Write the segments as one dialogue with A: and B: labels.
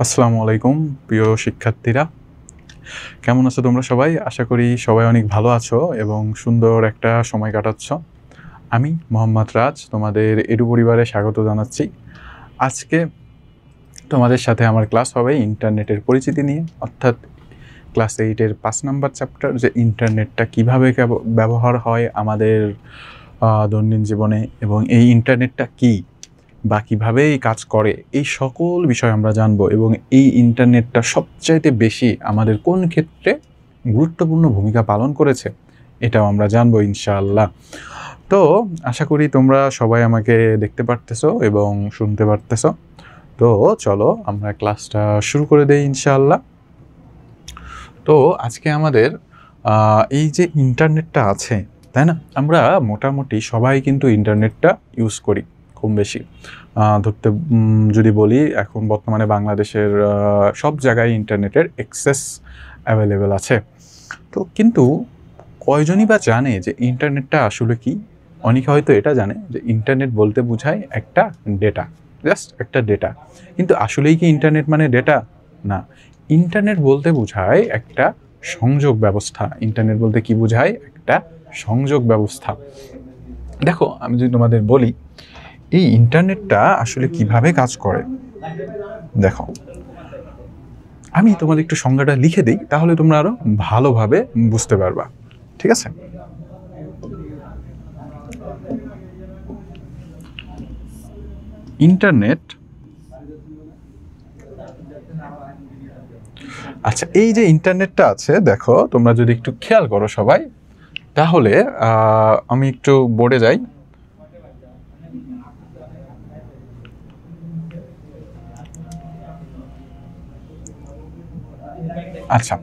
A: আসসালামু আলাইকুম প্রিয় শিক্ষার্থীরা, কেমন আছো তোমরা সবাই? আশা করি সবাই অনেক ভালো আছো এবং সুন্দর একটা সময় কাটাচ্ছ। আমি মোহাম্মদ রাজ তোমাদের এডু পরিবারে স্বাগত জানাচ্ছি। আজকে তোমাদের সাথে আমার ক্লাস হবে ইন্টারনেটের পরিচিতি নিয়ে, অর্থাৎ ক্লাস 8-এর 5 নাম্বার চ্যাপ্টার, যে ইন্টারনেটটা কীভাবে ব্যবহার হয় আমাদের দৈনন্দিন জীবনে এবং এই ইন্টারনেটটা কী বা কীভাবে এই কাজ করে, এই সকল বিষয় আমরা জানবো। এবং এই ইন্টারনেটটা সবচাইতে বেশি আমাদের কোন ক্ষেত্রে গুরুত্বপূর্ণ ভূমিকা পালন করেছে এটাও আমরা জানবো ইনশাআল্লাহ। তো আশা করি তোমরা সবাই আমাকে দেখতে পারতেছো এবং শুনতে পারতেছো। তো চলো আমরা ক্লাসটা শুরু করে দেই ইনশাআল্লাহ। তো আজকে আমাদের এই যে ইন্টারনেটটা আছে, তাই না, আমরা মোটামুটি সবাই কিন্তু ইন্টারনেটটা ইউজ করি কম বেশি। ধরতে যদি বলি, এখন বর্তমানে বাংলাদেশের সব জায়গায় ইন্টারনেটের অ্যাক্সেস অ্যাভেলেবেল আছে। তো কিন্তু কয়জনই বা জানে যে ইন্টারনেটটা আসলে কি? অনেকে হয়তো এটা জানে যে ইন্টারনেট বলতে বোঝায় একটা ডেটা, জাস্ট একটা ডেটা। কিন্তু আসলেই কি ইন্টারনেট মানে ডেটা? না, ইন্টারনেট বলতে বোঝায় একটা সংযোগ ব্যবস্থা। ইন্টারনেট বলতে কি বোঝায়? একটা সংযোগ ব্যবস্থা। দেখো, আমি যদি তোমাদের বলি এই ইন্টারনেটটা আসলে কিভাবে কাজ করে, দেখো আমি তোমাদের একটু সংজ্ঞাটা লিখে দিই, তাহলে তোমরা আরো ভালোভাবে বুঝতে পারবা। ঠিক আছে? ইন্টারনেট, আচ্ছা, এই যে ইন্টারনেটটা আছে, দেখো তোমরা যদি একটু খেয়াল করো সবাই, তাহলে আমি একটু বোর্ডে যাই। আচ্ছা,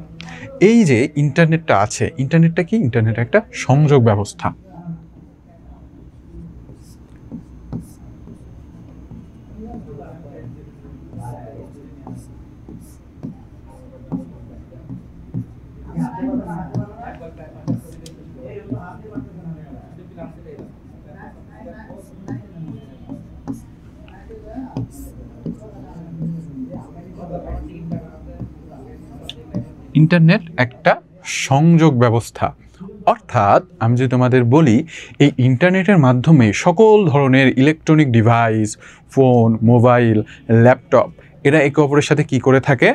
A: এই যে ইন্টারনেটটা আছে, ইন্টারনেটটা কি? ইন্টারনেট একটা সংযোগ ব্যবস্থা। ইন্টারনেট একটা সংযোগ ব্যবস্থা, অর্থাৎ আমি যদি তোমাদের বলি এই ইন্টারনেটের মাধ্যমে সকল ধরনের electronic device, phone, mobile, laptop, এরা একে অপরের সাথে কি করে থাকে?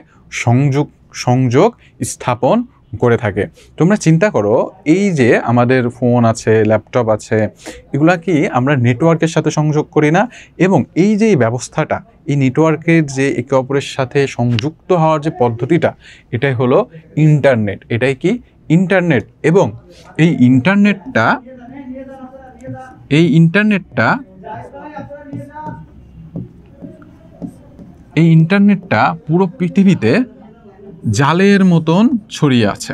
A: সংযোগ স্থাপন করে থাকে। তোমরা চিন্তা করো, এই যে আমাদের ফোন আছে, ল্যাপটপ আছে, এগুলা কি আমরা নেটওয়ার্কের সাথে সংযোগ করি না? এবং এই যে এই ব্যবস্থাটা, এই নেটওয়ার্কের যে একে অপরের সাথে সংযুক্ত হওয়ার যে পদ্ধতিটা, এটাই হলো ইন্টারনেট। এটাই কি? ইন্টারনেট। এবং এই ইন্টারনেটটা পুরো পৃথিবীতে জালের মতন ছড়িয়ে আছে।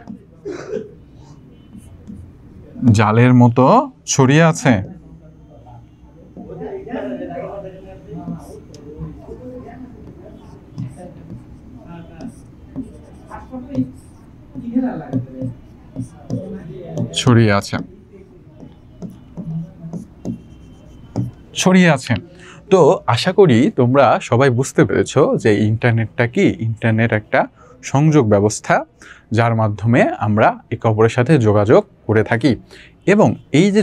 A: জালের মতো ছড়িয়ে আছে। ছড়িয়ে আছে। তো আশা করি তোমরা সবাই বুঝতে পেরেছো যে ইন্টারনেটটা কি? ইন্টারনেট একটা সংযোগ ব্যবস্থা, যার মাধ্যমে আমরা একে অপরের সাথে যোগাযোগ করে থাকি। এবং এই যে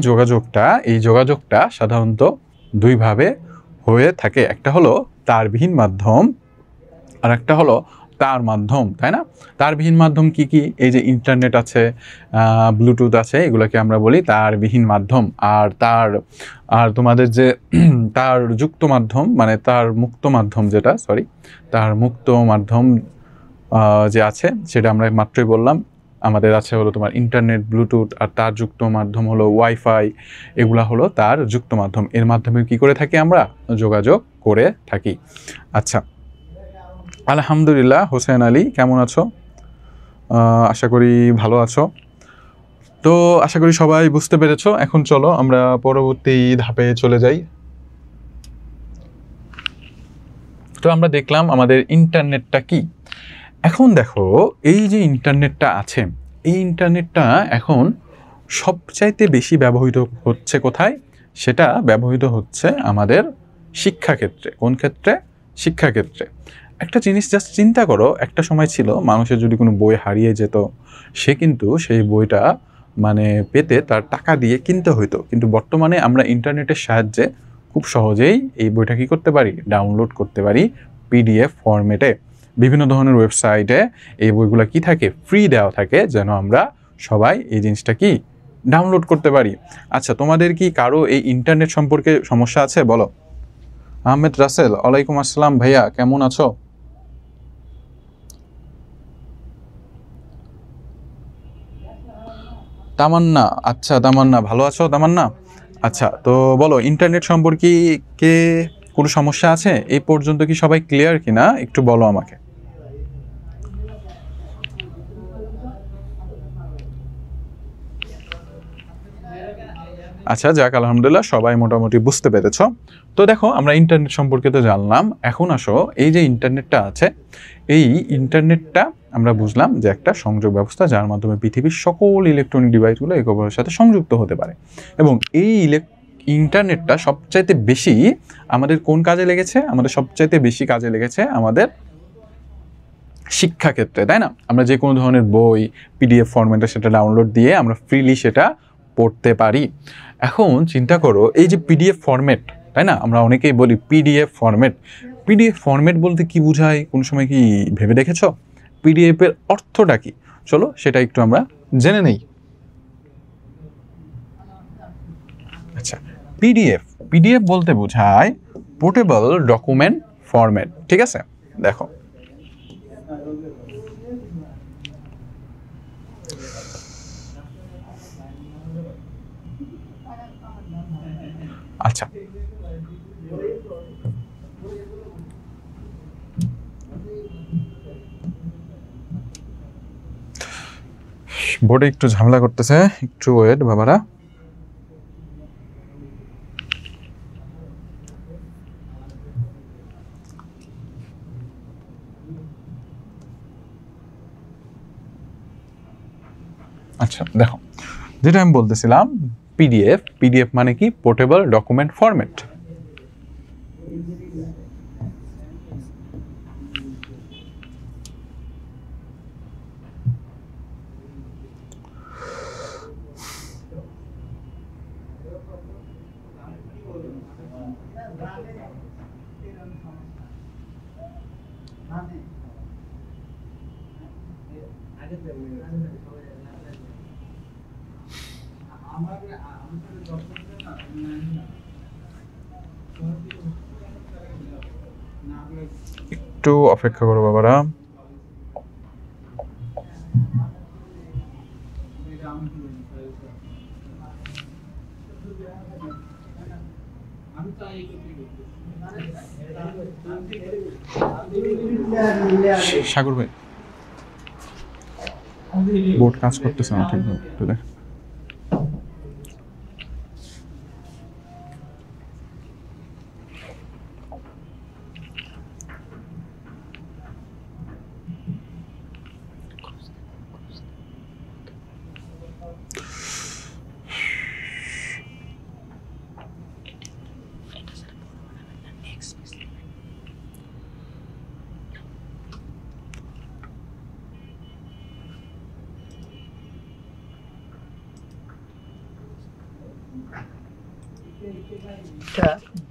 A: যোগাযোগটা সাধারণত দুইভাবে হয়ে থাকে। একটা হলো তারবিহীন মাধ্যম, আর একটা হলো তার মাধ্যম, তাই না? তারবিহীন মাধ্যম কি কি? এই যে ইন্টারনেট আছে, ব্লুটুথ আছে, এগুলোকে আমরা বলি তারবিহীন মাধ্যম। আর তোমাদের যে তার যুক্ত মাধ্যম, মানে তার মুক্ত মাধ্যম, তার মুক্ত মাধ্যম যে আছে, সেটা আমরা মাত্রই বললাম। আমাদের আছে হলো তোমার ইন্টারনেট, ব্লুটুথ, আর তার যুক্ত মাধ্যম হলো ওয়াইফাই। এগুলা হলো তার যুক্ত মাধ্যম। এর মাধ্যমে কি করে থাকি? আমরা যোগাযোগ করে থাকি। আচ্ছা, আলহামদুলিল্লাহ। হোসেন আলী, কেমন আছো? আশা করি ভালো আছো। তো আশা করি সবাই বুঝতে পেরেছো। এখন চলো আমরা পরবর্তী ধাপে চলে যাই। তো আমরা দেখলাম আমাদের ইন্টারনেটটা কি। এখন দেখো, এই যে ইন্টারনেটটা আছে, এই ইন্টারনেটটা এখন সবচাইতে বেশি ব্যবহৃত হচ্ছে কোথায়? সেটা ব্যবহৃত হচ্ছে আমাদের শিক্ষাক্ষেত্রে। কোন ক্ষেত্রে? শিক্ষাক্ষেত্রে। একটা জিনিস জাস্ট চিন্তা করো, একটা সময় ছিল মানুষের যদি কোনো বই হারিয়ে যেত, সে কিন্তু সেই বইটা মানে পেতে তার টাকা দিয়ে কিনতে হইতো। কিন্তু বর্তমানে আমরা ইন্টারনেটের সাহায্যে খুব সহজেই এই বইটা কী করতে পারি, ডাউনলোড করতে পারি পিডিএফ ফরম্যাটে। বিভিন্ন ধরনের ওয়েবসাইটে এই বইগুলো কি থাকে, ফ্রি দেওয়া থাকে, যেন আমরা সবাই এই জিনিসটা কি ডাউনলোড করতে পারি। আচ্ছা, তোমাদের কি কারো এই ইন্টারনেট সম্পর্কে সমস্যা আছে বলো? আহমেদ রাসেল, ওয়ালাইকুম আসসালাম ভাইয়া, কেমন আছো? তামান্না, আচ্ছা তামান্না, ভালো আছো তামান্না? আচ্ছা, তো বলো ইন্টারনেট সম্পর্কে কে কোনো সমস্যা আছে? এই পর্যন্ত কি সবাই ক্লিয়ার কিনা একটু বলো আমাকে। আচ্ছা যাক, আলহামদুলিল্লাহ সবাই মোটামুটি বুঝতে পেরেছ। তো দেখো, আমরা ইন্টারনেট সম্পর্কে তো জানলাম, এখন আসো এই যে ইন্টারনেটটা আছে, এই ইন্টারনেটটা আমরা বুঝলাম যে একটা সংযোগ ব্যবস্থা যার মাধ্যমে পৃথিবীর সকল ইলেকট্রনিক ডিভাইসগুলো একে অপরের সাথে সংযুক্ত হতে পারে। এবং এই ইন্টারনেটটা সবচাইতে বেশি আমাদের কোন কাজে লেগেছে? আমাদের সবচাইতে বেশি কাজে লেগেছে আমাদের শিক্ষাক্ষেত্রে, তাই না? আমরা যে কোনো ধরনের বই পিডিএফ ফরম্যাটে সেটা ডাউনলোড দিয়ে আমরা ফ্রিলি সেটা পড়তে পারি। এখন চিন্তা করো, এই যে পিডিএফ ফরম্যাট, তাই না, আমরা অনেকেই বলি পিডিএফ ফরম্যাট। পিডিএফ ফরম্যাট বলতে কি বোঝায়, কোন সময় কি ভেবে দেখেছো? পিডিএফ এর অর্থটা কি? চলো সেটা একটু আমরা জেনে নেই। আচ্ছা, পিডিএফ পিডিএফ বলতে বোঝায় পোর্টেবল ডকুমেন্ট ফরম্যাট। ঠিক আছে, দেখো আচ্ছা, বোর্ডে একটু ঝামেলা করতেছে, একটু ওয়েট বাবারা। আচ্ছা দেখো, যেটা আমি বলতেছিলাম, পিডিএফ পিডিএফ মানে কি, পোর্টেবল ডকুমেন্ট ফরম্যাট। একটু অপেক্ষা করো বাবারা। সাগর ভাই, বোর্ড কাজ করতেছে না ঠিকভাবে, একটু দেখ।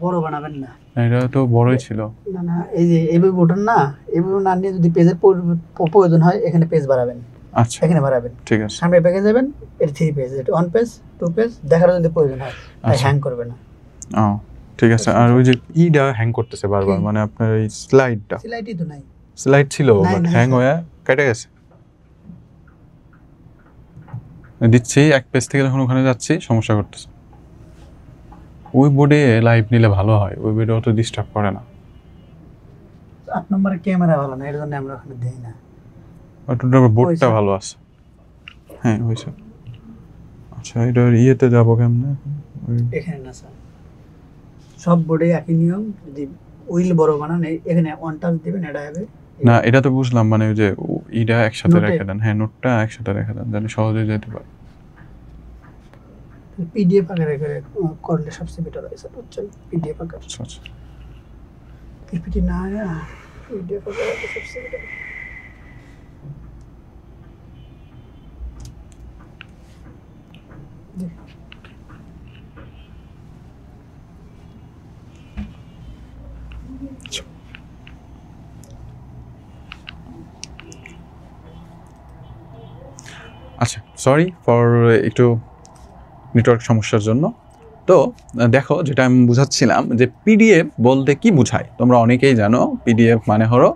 B: বড় বানাবেন না,
A: এটা তো বড়ই ছিল।
B: না না, এই যে এইভাবে বোটান না, এইভাবে না নিয়ে যদি পেজের প্রয়োজন হয় এখানে পেজ বাড়াবেন।
A: আচ্ছা
B: এখানে বাড়াবেন,
A: ঠিক আছে।
B: সামনে পেজে যাবেন, এটা 3 পেজ, এটা 1 পেজ 2 পেজ দেখার যদি প্রয়োজন হয়,
A: আচ্ছা।
B: হ্যাং করবে না।
A: ও ঠিক আছে। আর ওই যে ইটা হ্যাং করতেছে বারবার, মানে আপনার এই স্লাইডটা,
B: সিলাইটই তো নাই,
A: স্লাইড ছিল
B: নাই,
A: বাট
B: নাই,
A: হ্যাং
B: স্যার।
A: হয়ে কেটে গেছে। দিচ্ছি এক পেজ থেকে যখন ওখানে যাচ্ছি সমস্যা করতেছে। ওই বোর্ডে লাইভ নিলে ভালো হয়, ওই বোর্ডে অত ডিস্টার্ব করে না।
B: 8 নম্বরের ক্যামেরা ভালো না, এর জন্য আমরা ওখানে দেই না।
A: ওটার বোর্ডটা ভালো আছে। হ্যাঁ হয়েছে। আচ্ছা, এটার ইয়েতে যাবো কেমনে?
B: এখানে না স্যার, সব বোর্ডে একই নিয়ম। যদি উইল বড় বানান এখানে 1 টাচ দিবেন, এটা হবে
A: না, এটা তো বুঝলাম, মানে ওই যে ইটা একসাথে
B: নোটে?
A: রেখে দেন। হ্যাঁ, নোটটা একসাথে রেখে দেন যেন সহজে যেতে পারে।
B: পিডিএফ আকারে করলে সবচেয়ে বেটার হয় স্যার, বুঝছেন? পিডিএফ আকার
A: আচ্ছা আচ্ছা।
B: পিপিটি না PDF वगैरह तो सबसे बेटर
A: আচ্ছা, সরি ফর একটু নেটওয়ার্ক সমস্যার জন্য। তো দেখো, যেটা আমি বুঝাচ্ছিলাম যে পিডিএফ বলতে কি বোঝায়, তোমরা অনেকেই জানো পিডিএফ মানে হলো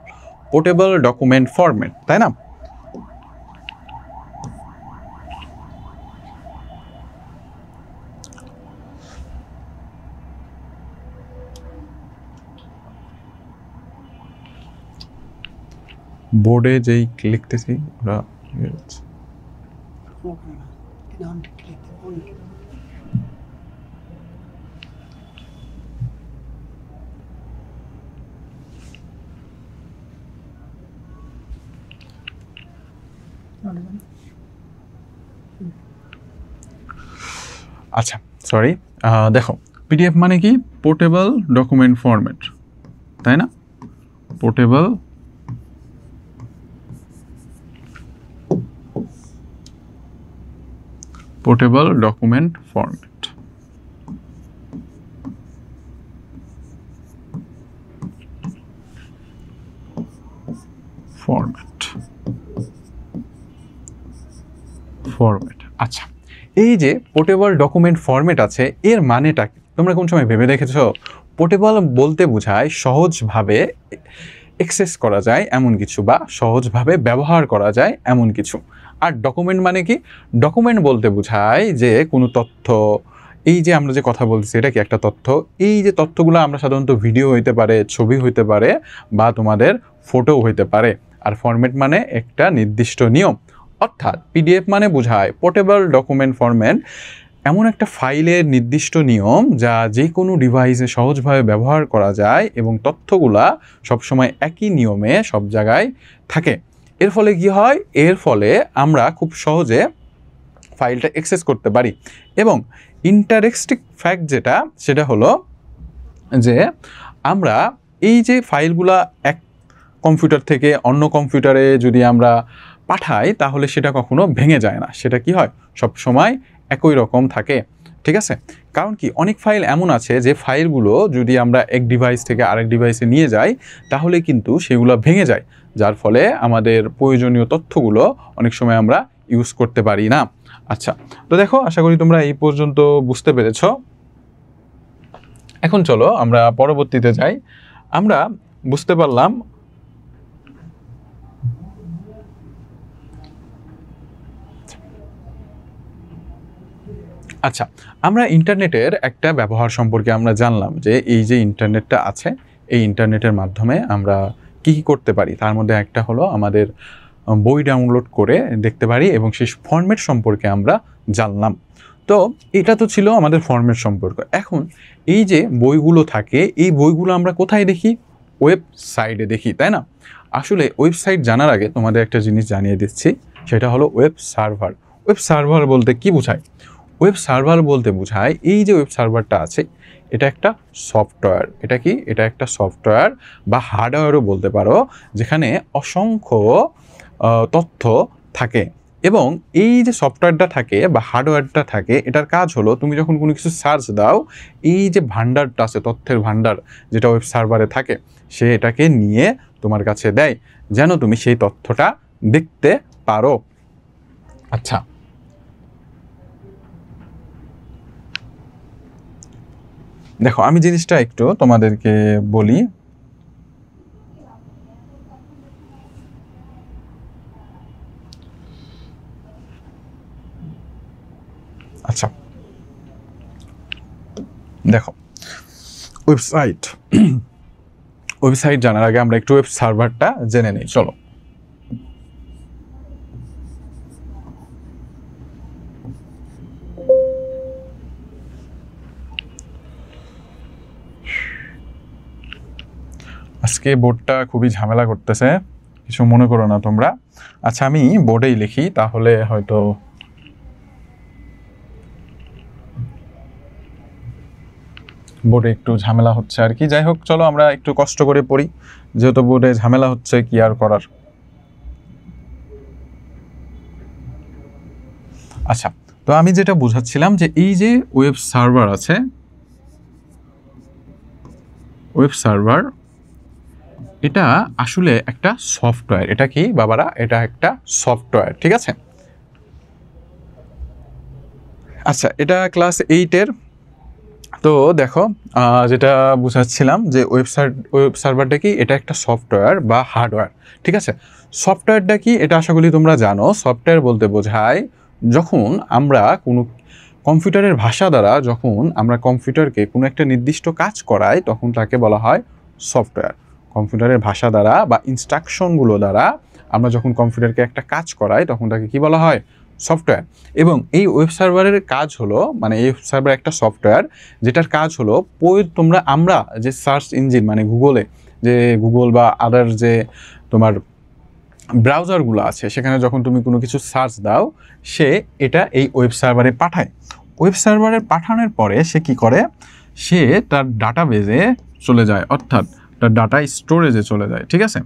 A: পোর্টেবল ডকুমেন্ট ফরম্যাট, তাই না? বোর্ডে যেই লিখতেছি ওরা আচ্ছা, সরি। দেখো, পিডিএফ মানে কি? পোর্টেবল ডকুমেন্ট ফরম্যাট, তাই না? Portable document format. আচ্ছা, এই যে পোর্টেবল ডকুমেন্ট ফরম্যাট আছে, এর মানেটা কি? তোমরা কোন সময় ভেবে দেখেছো? পোর্টেবল বলতে বোঝায় সহজভাবে অ্যাক্সেস করা যায় এমন কিছু, বা সহজভাবে ব্যবহার করা যায় এমন কিছু। আর ডকুমেন্ট মানে কি? ডকুমেন্ট বলতে বোঝায় যে কোনো তথ্য, এই যে আমরা যে কথা বলছি এটা কি একটা তথ্য? এই যে তথ্যগুলো আমরা সাধারণত ভিডিও হইতে পারে, ছবি হইতে পারে, বা তোমাদের ফটো হইতে পারে। আর ফরম্যাট মানে একটা নির্দিষ্ট নিয়ম। অর্থাৎ পিডিএফ মানে বোঝায় পোর্টেবল ডকুমেন্ট ফরম্যাট এমন একটা ফাইলের নির্দিষ্ট নিয়ম যা যে কোনো ডিভাইসে সহজভাবে ব্যবহার করা যায় এবং তথ্যগুলা সবসময় একই নিয়মে সব জায়গায় থাকে। এর ফলে কি হয়? এর ফলে আমরা খুব সহজে ফাইলটা অ্যাক্সেস করতে পারি। এবং ইন্টারেস্টিং ফ্যাক্ট যেটা, সেটা হলো যে আমরা এই যে ফাইলগুলা এক কম্পিউটার থেকে অন্য কম্পিউটারে যদি আমরা পাঠাই, তাহলে সেটা কখনো ভেঙে যায় না। সেটা কি হয়? সব সময় একই রকম থাকে। ঠিক আছে? কারণ কি, অনেক ফাইল এমন আছে যে ফাইলগুলো যদি আমরা এক ডিভাইস থেকে আরেক ডিভাইসে নিয়ে যাই, তাহলে কিন্তু সেগুলো ভেঙে যায়, যার ফলে আমাদের প্রয়োজনীয় তথ্যগুলো অনেক সময় আমরা ইউজ করতে পারি না। আচ্ছা, তো দেখো, আশা করি তোমরা এই পর্যন্ত বুঝতে পেরেছ। এখন চলো আমরা পরবর্তীতে যাই। আমরা বুঝতে পারলাম আচ্ছা, আমরা ইন্টারনেটের একটা ব্যবহার সম্পর্কে আমরা জানলাম যে এই যে ইন্টারনেটটা আছে, এই ইন্টারনেটের মাধ্যমে আমরা কি কি করতে পারি। তার মধ্যে একটা হলো আমাদের বই ডাউনলোড করে দেখতে পারি, এবং সেই ফরম্যাট সম্পর্কে আমরা জানলাম। তো এটা তো ছিল আমাদের ফরম্যাট সম্পর্ক। এখন এই যে বইগুলো থাকে, এই বইগুলো আমরা কোথায় দেখি? ওয়েবসাইটে দেখি, তাই না? আসলে ওয়েবসাইট জানার আগে তোমাদের একটা জিনিস জানিয়ে দিচ্ছি, সেটা হলো ওয়েব সার্ভার। ওয়েব সার্ভার বলতে কি বোঝায়? ওয়েব সার্ভার বলতে বোঝায় এই যে ওয়েব সার্ভারটা আছে, এটা একটা সফটওয়্যার। এটা কি? এটা একটা সফটওয়্যার বা হার্ডওয়্যারও বলতে পারো, যেখানে অসংখ্য তথ্য থাকে। এবং এই যে সফটওয়্যারটা থাকে বা হার্ডওয়্যারটা থাকে, এটার কাজ হলো তুমি যখন কোনো কিছু সার্চ দাও, এই যে ভান্ডারটা আছে, তথ্যের ভান্ডার যেটা ওয়েব সার্ভারে থাকে, সে এটাকে নিয়ে তোমার কাছে দেয় যেন তুমি সেই তথ্যটা দেখতে পারো। আচ্ছা, দেখো, আমি জিনিসটা একটু তোমাদেরকে বলি। আচ্ছা, দেখো, ওয়েবসাইট জানার আগে আমরা একটু ওয়েব সার্ভারটা জেনে নিই। চলো, আজকে বোর্ডটা খুবই ঝামেলা করতেছে, কিছু মনে করো না তোমরা। আচ্ছা, আমি বোর্ডেই লিখি, তাহলে হয়তো বোর্ডে একটু ঝামেলা হচ্ছে আর কি। যাই হোক, চলো আমরা একটু কষ্ট করে পড়ি, যেহেতু বোর্ডে ঝামেলা হচ্ছে, কি আর করার। আচ্ছা, তো আমি যেটা বোঝাচ্ছিলাম যে এই যে ওয়েব সার্ভার আছে, ওয়েব সার্ভার এটা আসলে একটা সফটওয়্যার। এটা কি বাবারা? এটা একটা সফটওয়্যার, ঠিক আছে। আচ্ছা, এটা ক্লাস 8-এর। তো দেখো, যেটা বুঝাচ্ছিলাম যে ওয়েব সার্ভারটা কি, এটা একটা সফটওয়্যার বা হার্ডওয়্যার, ঠিক আছে। সফটওয়্যারটা কি এটা আশা করি তোমরা জানো। সফটওয়্যার বলতে বোঝায় যখন আমরা কোনো কম্পিউটারের ভাষা দ্বারা, যখন আমরা কম্পিউটারকে কোনো একটা নির্দিষ্ট কাজ করাই, তখন তাকে বলা হয় সফটওয়্যার। কম্পিউটারের ভাষা দ্বারা বা ইনস্ট্রাকশনগুলো দ্বারা আমরা যখন কম্পিউটারকে একটা কাজ করাই, তখন তাকে কি বলা হয়? সফটওয়্যার। এবং এই ওয়েব সার্ভারের কাজ হলো, মানে এই ওয়েব সার্ভার একটা সফটওয়্যার যেটার কাজ হলো আমরা যে সার্চ ইঞ্জিন, মানে গুগলে যে গুগল বা আদার যে তোমার ব্রাউজারগুলো আছে, সেখানে যখন তুমি কোনো কিছু সার্চ দাও, সে এটা এই ওয়েব সার্ভারে পাঠায়। ওয়েব সার্ভারে পাঠানোর পরে সে কি করে? সে তার ডাটাবেজে চলে যায়, অর্থাৎ তার ডাটা স্টোরেজে চলে যায়, ঠিক আছে।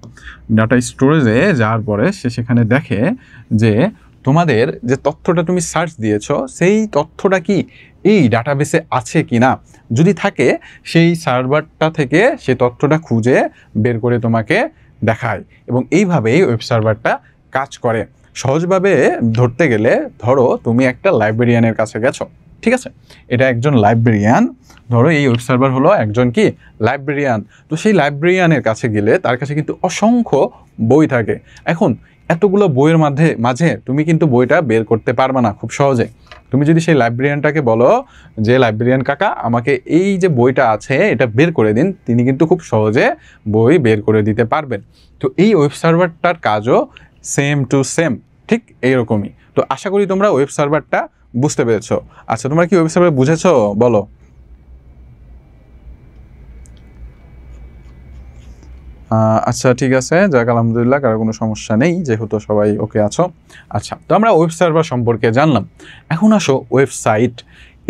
A: ডাটা স্টোরেজে যাওয়ার পরে সে সেখানে দেখে যে তোমাদের যে তথ্যটা তুমি সার্চ দিয়েছো, সেই তথ্যটা কি এই ডাটাবেসে আছে কি না। যদি থাকে, সেই সার্ভারটা থেকে সেই তথ্যটা খুঁজে বের করে তোমাকে দেখায়। এবং এইভাবেই ওয়েব সার্ভারটা কাজ করে। সহজভাবে ধরতে গেলে, ধরো তুমি একটা লাইব্রেরিয়ানের কাছে গেছো, ঠিক আছে। এটা একজন লাইব্রেরিয়ান, ধরো এই ওয়েব সার্ভার হলো একজন কি লাইব্রেরিয়ান। তো সেই লাইব্রেরিয়ানের কাছে গেলে তার কাছে কিন্তু অসংখ্য বই থাকে। এখন এতগুলো বইয়ের মাঝে তুমি কিন্তু বইটা বের করতে পারবে না খুব সহজে। তুমি যদি সেই লাইব্রেরিয়ানটাকে বলো যে লাইব্রেরিয়ান কাকা, আমাকে এই যে বইটা আছে এটা বের করে দিন, তিনি কিন্তু খুব সহজে বই বের করে দিতে পারবেন। তো এই ওয়েব সার্ভারটার কাজও সেম টু সেম, ঠিক এইরকমই। তো আশা করি তোমরা ওয়েব সার্ভারটা বুঝতে পেরেছো। আচ্ছা, তোমরা কি ওয়েব সার্ভার বুঝেছো বলো? আচ্ছা, ঠিক আছে, যাক আলহামদুলিল্লাহ, কারো কোনো সমস্যা নেই, যেহেতু সবাই ওকে আছো। আচ্ছা, তো আমরা ওয়েব সার্ভার সম্পর্কে জানলাম। এখন আসো ওয়েবসাইট।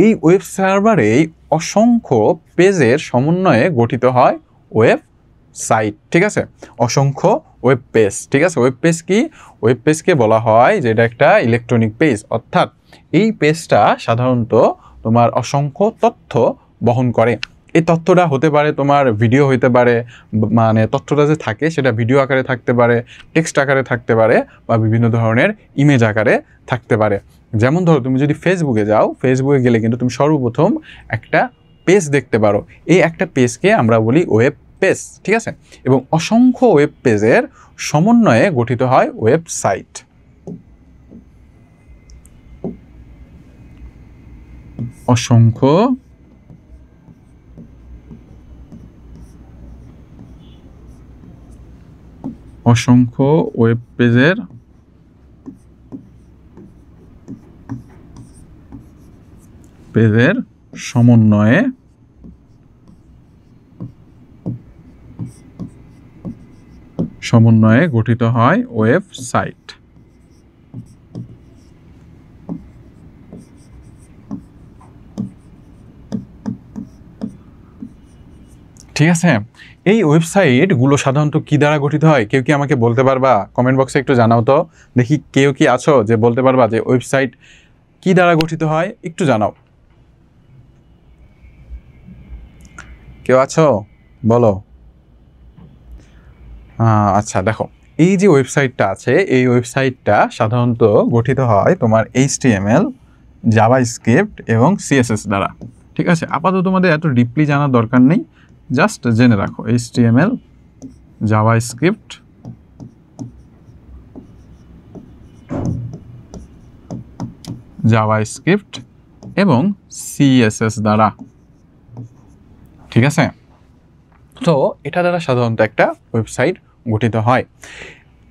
A: এই ওয়েব সার্ভারেই অসংখ্য পেজের সমন্বয়ে গঠিত হয় ওয়েব সাইট, ঠিক আছে। অসংখ্য ওয়েব পেজ, ঠিক আছে। ওয়েব পেজ কি? ওয়েব পেজকে বলা হয় যে এটা একটা ইলেকট্রনিক পেজ, অর্থাৎ এই পেজটা সাধারণত তোমার অসংখ্য তথ্য বহন করে। এই তথ্যটা হতে পারে তোমার ভিডিও হতে পারে, মানে তথ্যটা যে থাকে সেটা ভিডিও আকারে থাকতে পারে, টেক্সট আকারে থাকতে পারে, বা বিভিন্ন ধরনের ইমেজ আকারে থাকতে পারে। যেমন ধরো, তুমি যদি ফেসবুকে যাও, ফেসবুকে গেলে কিন্তু তুমি সর্বপ্রথম একটা পেজ দেখতে পারো। এই একটা পেজকে আমরা বলি ওয়েব পেজ, ঠিক আছে। এবং অসংখ্য ওয়েব পেজের সমন্বয়ে গঠিত হয় ওয়েবসাইট। অসংখ্য ওয়েব পেজের সমন্বয়ে গঠিত হয় ওয়েবসাইট। ঠিক আছে। এই ওয়েবসাইটগুলো সাধারণত কি দ্বারা গঠিত হয়? কেউ কি আমাকে বলতে পারবা? কমেন্ট বক্সে একটু জানাও তো দেখি, কেউ কি আছো যে বলতে পারবা যে ওয়েবসাইট কি দ্বারা গঠিত হয়? একটু জানাও। কেউ আছো? বলো। আচ্ছা, দেখো, এই যে ওয়েবসাইটটা আছে, এই ওয়েবসাইটটা সাধারণত গঠিত হয় তোমার HTML, জাভাস্ক্রিপ্ট এবং CSS দ্বারা, ঠিক আছে। আপাতত তোমাদের এত ডিপলি জানার দরকার নেই, জাস্ট জেনে রাখো HTML, জাভাস্ক্রিপ্ট এবং CSS দ্বারা, ঠিক আছে। তো এটা দ্বারা সাধারণত একটা ওয়েবসাইট গঠিত হয়।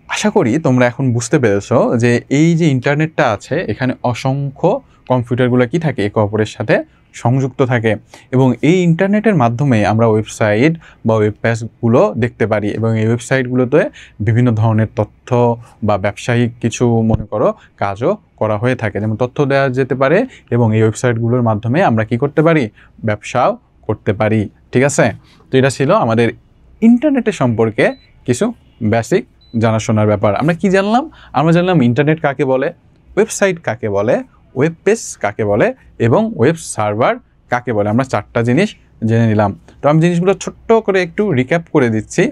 A: আশা করি তোমরা এখন বুঝতে পেরেছো যে এই যে ইন্টারনেটটা আছে, এখানে অসংখ্য কম্পিউটারগুলো কি থাকে, একে অপরের সাথে সংযুক্ত থাকে। এবং এই ইন্টারনেটের মাধ্যমে আমরা ওয়েবসাইট বা ওয়েব পেজগুলো দেখতে পারি। এবং এই ওয়েবসাইটগুলোতে বিভিন্ন ধরনের তথ্য বা ব্যবসায়িক কিছু মনে করো কাজও করা হয়ে থাকে, যেমন তথ্য দেওয়া যেতে পারে। এবং এই ওয়েবসাইটগুলোর মাধ্যমে আমরা কি করতে পারি? ব্যবসাও করতে পারি। ঠিক আছে, তো এটা ছিল আমাদের ইন্টারনেটের সম্পর্কে কিছু বেসিক জানাশোনার ব্যাপার। আমরা কি জানলাম? আমরা জানলাম ইন্টারনেট কাকে বলে, ওয়েবসাইট কাকে বলে, ওয়েব পেজ কাকে বলে এবং ওয়েব সার্ভার কাকে বলে। আমরা 4টা জিনিস জেনে নিলাম। তো আমি জিনিসগুলো ছোট্ট করে একটু রিক্যাপ করে দিচ্ছি।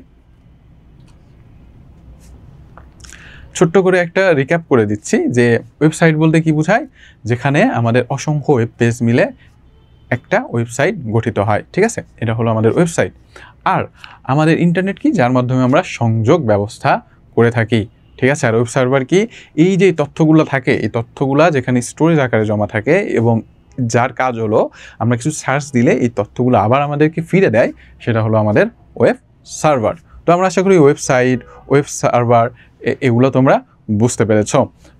A: যে ওয়েবসাইট বলতে কি বোঝায়? যেখানে আমাদের অসংখ্য ওয়েব পেজ মিলে একটা ওয়েবসাইট গঠিত হয়। ঠিক আছে, এটা হলো আমাদের ওয়েবসাইট। আর আমাদের ইন্টারনেট কি? যার মাধ্যমে আমরা সংযোগ ব্যবস্থা করে থাকি। ঠিক আছে, আর ওয়েব সার্ভার কি? এই যে তথ্যগুলো থাকে, এই তথ্যগুলো যেখানে স্টোরেজ আকারে জমা থাকে এবং যার কাজ হলো আমরা কিছু সার্চ দিলে এই তথ্যগুলো আবার আমাদেরকে ফিরে দেয়, সেটা হলো আমাদের ওয়েব সার্ভার। তো আমরা আশা করি ওয়েবসাইট, ওয়েব সার্ভার এগুলো তোমরা বুঝতে পেরেছ।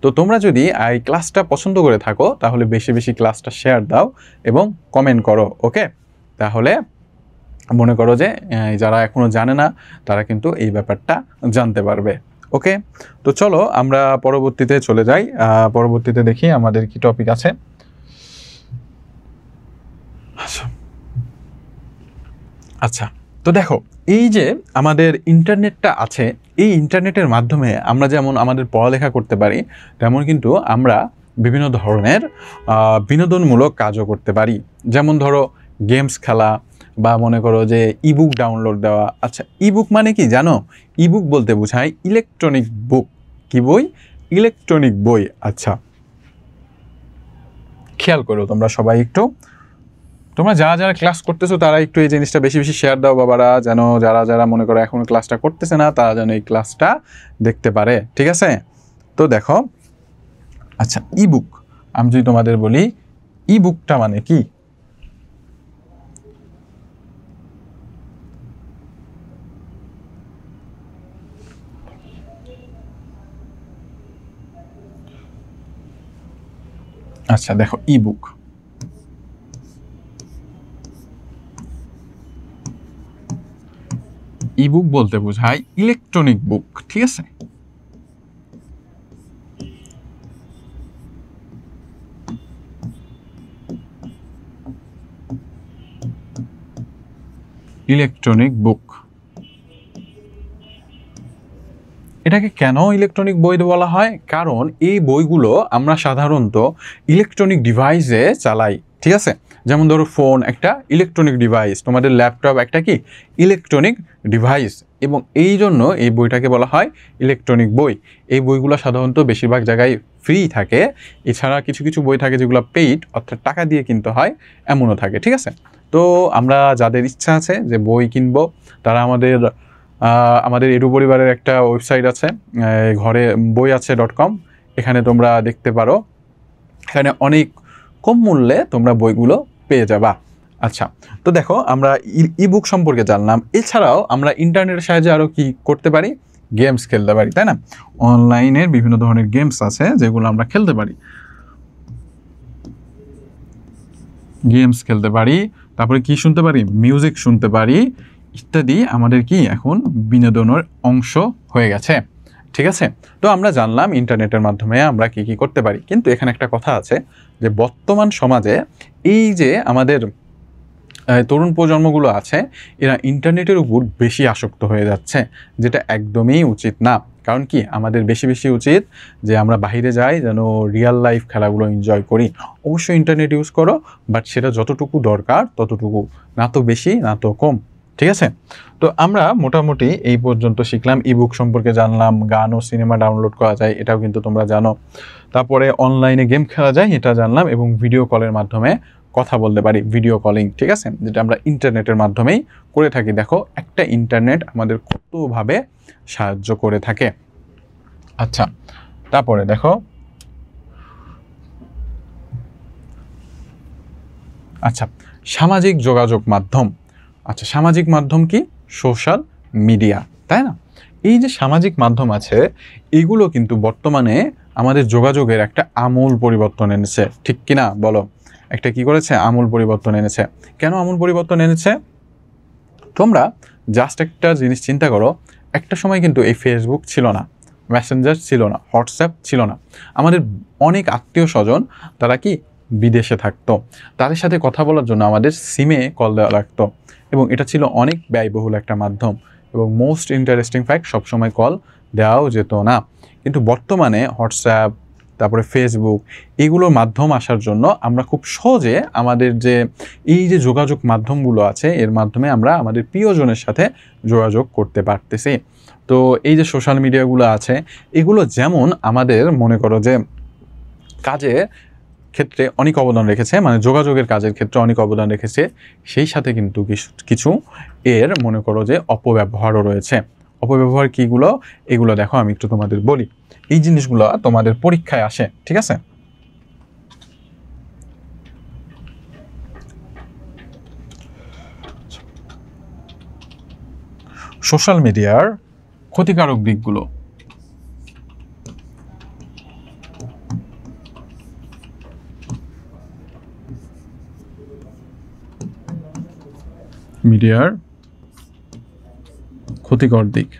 A: তো তোমরা যদি এই ক্লাসটা পছন্দ করে থাকো তাহলে বেশি বেশি ক্লাসটা শেয়ার দাও এবং কমেন্ট করো। ওকে, তাহলে মনে করো যে যারা এখনও জানে না তারা কিন্তু এই ব্যাপারটা জানতে পারবে। ওকে, তো চলো আমরা পরবর্তীতে চলে যাই। পরবর্তীতে দেখি আমাদের কি টপিক আছে। আচ্ছা, তো দেখো, এই যে আমাদের ইন্টারনেটটা আছে, এই ইন্টারনেটের মাধ্যমে আমরা যেমন আমাদের পড়ালেখা করতে পারি, তেমন কিন্তু আমরা বিভিন্ন ধরনের বিনোদনমূলক কাজও করতে পারি। যেমন ধরো গেমস খেলা, বা মনে করো যে ইবুক ডাউনলোড দেওয়া। আচ্ছা, ইবুক মানে কি জানো? ইবুক বলতে বোঝায় ইলেকট্রনিক বুক। কি বই? ইলেকট্রনিক বই। আচ্ছা, খেয়াল করো তোমরা সবাই একটু, তোমরা যারা যারা ক্লাস করতেছো তারা একটু এই জিনিসটা বেশি বেশি শেয়ার দাও বাবারা, যেন যারা যারা মনে করো এখন ক্লাসটা করতেছে না তারা যেন এই ক্লাসটা দেখতে পারে। ঠিক আছে, তো দেখো, আচ্ছা ইবুক, আমি যদি তোমাদের বলি ইবুকটা মানে কি? আচ্ছা দেখো, ইবুক, ইবুক বলতে বোঝায় ইলেকট্রনিক বুক। ঠিক আছে, ইলেকট্রনিক বুক। এটাকে কেন ইলেকট্রনিক বই বলা হয়? কারণ এই বইগুলো আমরা সাধারণত ইলেকট্রনিক ডিভাইসে চালাই। ঠিক আছে, যেমন ধরো ফোন একটা ইলেকট্রনিক ডিভাইস, তোমাদের ল্যাপটপ একটা কি ইলেকট্রনিক ডিভাইস, এবং এই জন্য এই বইটাকে বলা হয় ইলেকট্রনিক বই। এই বইগুলো সাধারণত বেশিরভাগ জায়গায় ফ্রি থাকে, এছাড়া কিছু কিছু বই থাকে যেগুলো পেইড, অর্থাৎ টাকা দিয়ে কিনতে হয়, এমনও থাকে। ঠিক আছে, তো আমরা যাদের ইচ্ছা আছে যে বই কিনবো তারা আমাদের এডু পরিবারের একটা ওয়েবসাইট আছে, ঘরে বই আছে .com, এখানে তোমরা দেখতে পারো। এখানে অনেক কম মূল্যে তোমরা বইগুলো পেয়ে যাবা। আচ্ছা, তো দেখো আমরা ইবুক সম্পর্কে জানলাম, এছাড়াও আমরা ইন্টারনেটের সাহায্যে আরও কি করতে পারি? গেমস খেলতে পারি, তাই না? অনলাইনের বিভিন্ন ধরনের গেমস আছে যেগুলো আমরা খেলতে পারি, গেমস খেলতে পারি, তারপরে কি শুনতে পারি? মিউজিক শুনতে পারি, ইত্যাদি আমাদের কি এখন বিনোদনের অংশ হয়ে গেছে। ঠিক আছে, তো আমরা জানলাম ইন্টারনেটের মাধ্যমে আমরা কি কি করতে পারি, কিন্তু এখানে একটা কথা আছে যে বর্তমান সমাজে এই যে আমাদের তরুণ প্রজন্মগুলো আছে, এরা ইন্টারনেটের উপর বেশি আসক্ত হয়ে যাচ্ছে, যেটা একদমই উচিত না। কারণ কি, আমাদের বেশি বেশি উচিত যে আমরা বাইরে যাই, যেন রিয়েল লাইফ খেলাগুলো এনজয় করি। অবশ্যই ইন্টারনেট ইউজ করো, বাট সেটা যতটুকু দরকার ততটুকু, না তো বেশি না তো কম। ঠিক আছে, তো আমরা মোটামুটি এই পর্যন্ত শিখলাম। ইবুক সম্পর্কে জানলাম, গান ও সিনেমা ডাউনলোড করা যায়, এটাও কিন্তু তোমরা জানো। তারপরে অনলাইনে গেম খেলা যায়, এটা জানলাম, এবং ভিডিও কলের মাধ্যমে কথা বলতে পারি, ভিডিও কলিং। ঠিক আছে, যেটা আমরা ইন্টারনেটের মাধ্যমেই করে থাকি। দেখো একটা ইন্টারনেট আমাদের কতভাবে সাহায্য করে থাকে। আচ্ছা, তারপরে দেখো, আচ্ছা সামাজিক যোগাযোগ মাধ্যম। আচ্ছা, সামাজিক মাধ্যম কি? সোশ্যাল মিডিয়া, তাই না? এই যে সামাজিক মাধ্যম আছে, এগুলো কিন্তু বর্তমানে আমাদের যোগাযোগের একটা আমূল পরিবর্তন এনেছে। ঠিক কিনা বলো? একটা কি করেছে? আমূল পরিবর্তন এনেছে। কেন আমূল পরিবর্তন এনেছে? তোমরা জাস্ট একটা জিনিস চিন্তা করো, একটা সময় কিন্তু এই ফেসবুক ছিল না, মেসেঞ্জার ছিল না, হোয়াটসঅ্যাপ ছিল না। আমাদের অনেক আত্মীয় স্বজন তারা কি বিদেশে থাকতো, তাদের সাথে কথা বলার জন্য আমাদের সিমে কল দেওয়া লাগতো এবং এটা ছিল অনেক ব্যয়বহুল একটা মাধ্যম এবং মোস্ট ইন্টারেস্টিং ফ্যাক্ট, সবসময় কল দেওয়াও যেত না। কিন্তু বর্তমানে হোয়াটসঅ্যাপ, তারপরে ফেসবুক, এগুলোর মাধ্যম আসার জন্য আমরা খুব সহজে আমাদের যে এই যে যোগাযোগ মাধ্যমগুলো আছে এর মাধ্যমে আমরা আমাদের প্রিয়জনের সাথে যোগাযোগ করতে পারতেছি। তো এই যে সোশ্যাল মিডিয়াগুলো আছে এগুলো যেমন আমাদের মনে করো যে কাজের ক্ষেত্রে অনেক অবদান রেখেছে, মানে যোগাযোগের কাজের ক্ষেত্রে অনেক অবদান রেখেছে, সেই সাথে কিন্তু কিছু এর মনে করো যে অপব্যবহারও রয়েছে। অপব্যবহার কীগুলো এগুলো দেখো আমি একটু তোমাদের বলি, এই জিনিসগুলো তোমাদের পরীক্ষায় আসে, ঠিক আছে? সোশ্যাল মিডিয়ার ক্ষতিকারক দিকগুলো। মিডিয়ার ক্ষতিকর দিক।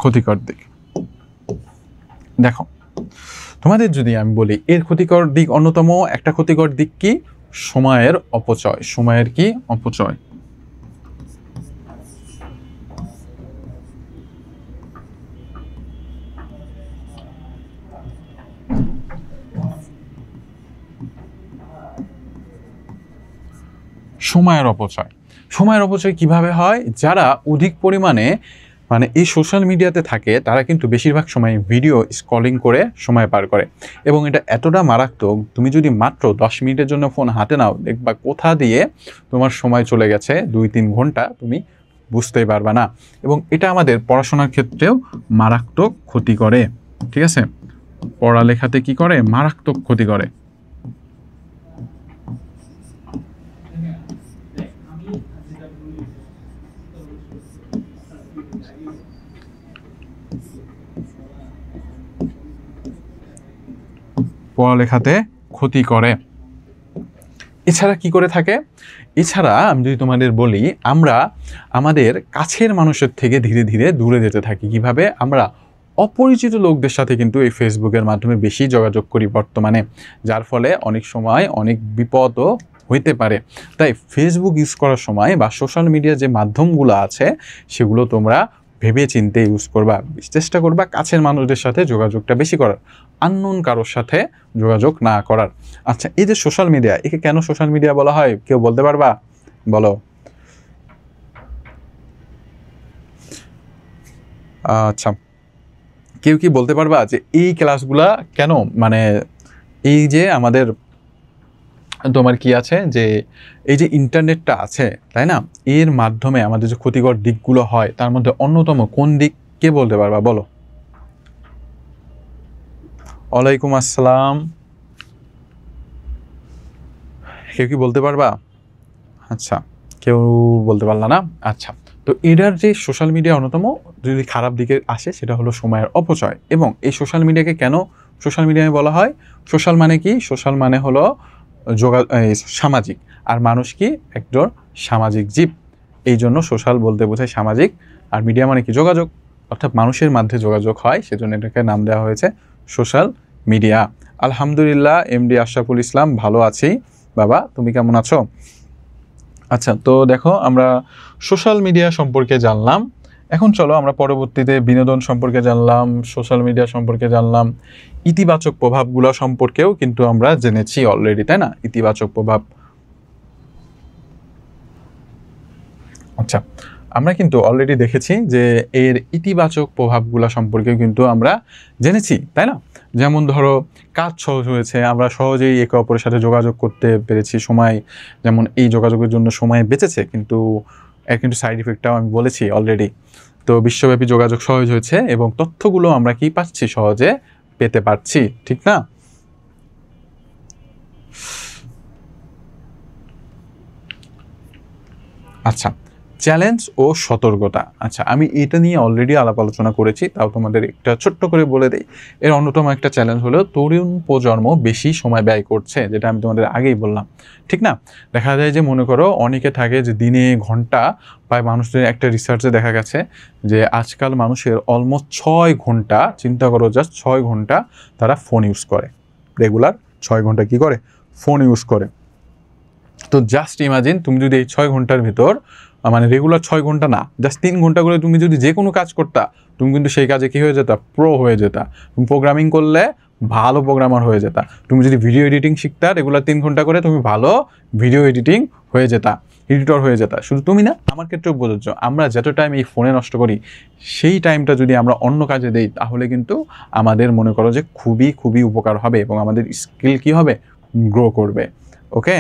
A: ক্ষতিকর দিক দেখো, তোমাদের যদি আমি বলি এর ক্ষতিকর দিক, অন্যতম একটা ক্ষতিকর দিক কি? সময়ের অপচয়। সময়ের কি? অপচয়। সময়ের অপচয়। সময়ের অপচয় কিভাবে হয়? যারা অধিক পরিমাণে মানে এই সোশ্যাল মিডিয়াতে থাকে তারা কিন্তু বেশিরভাগ সময় ভিডিও স্ক্রলিং করে সময় পার করে এবং এটা এতটা মারাত্মক, তুমি যদি মাত্র 10 মিনিটের জন্য ফোন হাতে নাও দেখবা কোথা দিয়ে তোমার সময় চলে গেছে 2-3 ঘন্টা তুমি বুঝতেই পারবা না। এবং এটা আমাদের পড়াশোনার ক্ষেত্রেও মারাত্মক ক্ষতি করে, ঠিক আছে? পড়ালেখাতে কি করে? মারাত্মক ক্ষতি করে। পড়ালেখাতে ক্ষতি করে। এছাড়া কি করে থাকে? এছাড়া আমি যদি তোমাদের বলি, আমরা আমাদের কাছের মানুষের থেকে ধীরে ধীরে দূরে যেতে থাকি। কিভাবে? আমরা অপরিচিত লোকদের সাথে কিন্তু এই ফেসবুকের মাধ্যমে বেশি যোগাযোগ করি বর্তমানে, যার ফলে অনেক সময় অনেক বিপদও হইতে পারে। তাই ফেসবুক ইউজ করার সময় বা সোশ্যাল মিডিয়া যে মাধ্যমগুলো আছে সেগুলো তোমরা ভেবে চিন্তে ইউজ করবা, চেষ্টা করবা কাছের মানুষদের সাথে যোগাযোগটা বেশি করার, আননোন কারোর সাথে যোগাযোগ না করার। আচ্ছা, এই যে সোশ্যাল মিডিয়া, একে কেন সোশ্যাল মিডিয়া বলা হয় কেউ বলতে পারবা? বলো। আচ্ছা, কেউ কি বলতে পারবা যে এই ক্লাসগুলা কেন, মানে এই যে আমাদের তোমার কি আছে যে এই যে ইন্টারনেটটা আছে তাই না, এর মাধ্যমে আমাদের যে ক্ষতিকর দিকগুলো হয় তার মধ্যে অন্যতম কোন দিক কে বলতে পারবা? বলো। ওয়ালাইকুম আসসালাম। কেউ কি বলতে পারবা? আচ্ছা, কেউ বলতে পারলা না। আচ্ছা, তো এটার যে সোশ্যাল মিডিয়া অন্যতম যদি খারাপ দিকে আসে সেটা হলো সময়ের অপচয়। এবং এই সোশ্যাল মিডিয়াকে কেন সোশ্যাল মিডিয়ায় বলা হয়? সোশ্যাল মানে কি? সোশ্যাল মানে হলো সামাজিক, আর মানুষ কি? একজন সামাজিক জীব। এই জন্য সোশ্যাল বলতে বোঝায় সামাজিক, আর মিডিয়া মানে কি? যোগাযোগ, অর্থাৎ মানুষের মধ্যে যোগাযোগ হয়, সেজন্য এটাকে নাম দেওয়া হয়েছে সোশ্যাল মিডিয়া। আলহামদুলিল্লাহ, এমডি আশরাফুল ইসলাম ভালো আছি। বাবা, তুমি কেমন আছো? আচ্ছা, তো দেখো আমরা সোশ্যাল মিডিয়া সম্পর্কে জানলাম। এখন চলো আমরা পরবর্তীতে বিনোদন সম্পর্কে জানলাম, সোশ্যাল মিডিয়া সম্পর্কে জানলাম, ইতিবাচক প্রভাবগুলো সম্পর্কেও কিন্তু আমরা জেনেছি অলরেডি, তাই না? ইতিবাচক প্রভাব। আচ্ছা, আমরা কিন্তু অলরেডি দেখেছি যে এর ইতিবাচক প্রভাবগুলো সম্পর্কেও কিন্তু আমরা জেনেছি, তাই না? যেমন ধরো কাজ সহজ হয়েছে, আমরা সহজেই একে অপরের সাথে যোগাযোগ করতে পেরেছি, সময় যেমন এই যোগাযোগের জন্য সময় বেঁচেছে, কিন্তু এর কিন্তু সাইড ইফেক্টটাও আমি বলেছি অলরেডি। তো বিশ্বব্যাপী যোগাযোগ সহজ হয়েছে এবং তথ্যগুলো আমরা কি পাচ্ছি? সহজে পেতে পারছি, ঠিক না? আচ্ছা, চ্যালেঞ্জ ও সতর্কতা। আচ্ছা, আমি এটা নিয়ে অলরেডি আলাপ আলোচনা করেছি, তাও তোমাদের একটা ছোট্ট করে বলে দেই। এর অন্যতম একটা চ্যালেঞ্জ হলো তরুণ প্রজন্ম বেশি সময় ব্যয় করছে, যেটা আমি তোমাদের আগেই বললাম, ঠিক না? দেখা যায় যে মনে করো অনেকে থাকে যে দিনে ঘন্টা প্রায়, মানুষদের একটা রিসার্চে দেখা গেছে যে আজকাল মানুষের অলমোস্ট 6 ঘন্টা, চিন্তা করো জাস্ট 6 ঘন্টা তারা ফোন ইউজ করে, রেগুলার 6 ঘন্টা কি করে, ফোন ইউজ করে। তো জাস্ট ইমাজিন, তুমি যদি এই 6 ঘন্টার ভিতর মানে রেগুলার 6 ঘন্টা না, জাস্ট 3 ঘন্টা করে তুমি যদি যে কোনো কাজ করতা, তুমি কিন্তু সেই কাজে কী হয়ে যেতা, প্রো হয়ে যেতা। তুমি প্রোগ্রামিং করলে ভালো প্রোগ্রামার হয়ে যেতা। তুমি যদি ভিডিও এডিটিং শিখতা রেগুলার 3 ঘন্টা করে, তুমি ভালো ভিডিও এডিটিং হয়ে যেতা, এডিটর হয়ে যেতা। শুধু তুমি না, আমার ক্ষেত্রেও প্রযোজ্য। আমরা যত টাইম এই ফোনে নষ্ট করি, সেই টাইমটা যদি আমরা অন্য কাজে দেই, তাহলে কিন্তু আমাদের মনে করো যে খুবই খুবই উপকার হবে এবং আমাদের স্কিল কী হবে, গ্রো করবে। ওকে,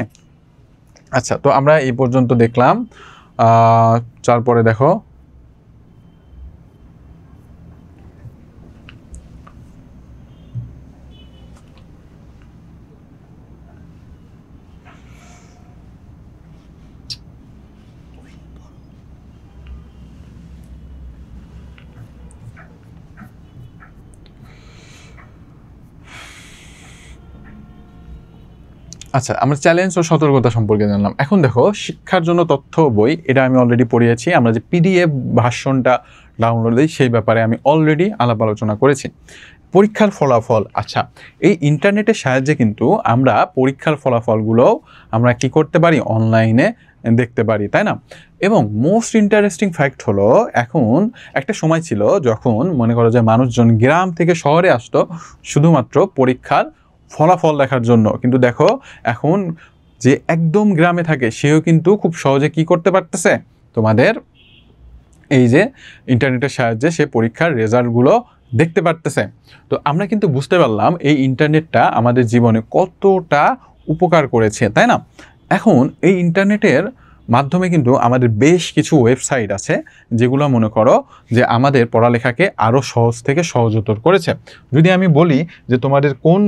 A: আচ্ছা, তো আমরা এই পর্যন্ত দেখলাম। তারপরে দেখো, আচ্ছা, আমরা চ্যালেঞ্জ ও সতর্কতা সম্পর্কে জানলাম। এখন দেখো, শিক্ষার জন্য তথ্য বই, এটা আমি অলরেডি পড়িয়েছি। আমরা যে পিডিএফ ভার্সনটা ডাউনলোড দিই, সেই ব্যাপারে আমি অলরেডি আলাপ আলোচনা করেছি। পরীক্ষার ফলাফল, আচ্ছা, এই ইন্টারনেটের সাহায্যে কিন্তু আমরা পরীক্ষার ফলাফলগুলোও আমরা কি করতে পারি, অনলাইনে দেখতে পারি, তাই না? এবং মোস্ট ইন্টারেস্টিং ফ্যাক্ট হলো, এখন একটা সময় ছিল যখন মনে করো যে মানুষজন গ্রাম থেকে শহরে আসতো শুধুমাত্র পরীক্ষার ফলাফল দেখার জন্য, কিন্তু দেখো এখন যে একদম গ্রামে থাকে সেও কিন্তু খুব সহজে কি করতে পারতেছে, তোমাদের এই যে ইন্টারনেটের সাহায্যে সে পরীক্ষার রেজাল্টগুলো দেখতে পারতেছে। তো আমরা কিন্তু বুঝতে পারলাম এই ইন্টারনেটটা আমাদের জীবনে কতটা উপকার করেছে, তাই না? এখন এই ইন্টারনেটের মাধ্যমে কিন্তু আমাদের বেশ কিছু ওয়েবসাইট আছে, যেগুলো মনে করো যে আমাদের পড়ালেখাকে আরও সহজ থেকে সহজতর করেছে। যদি আমি বলি যে তোমাদের কোন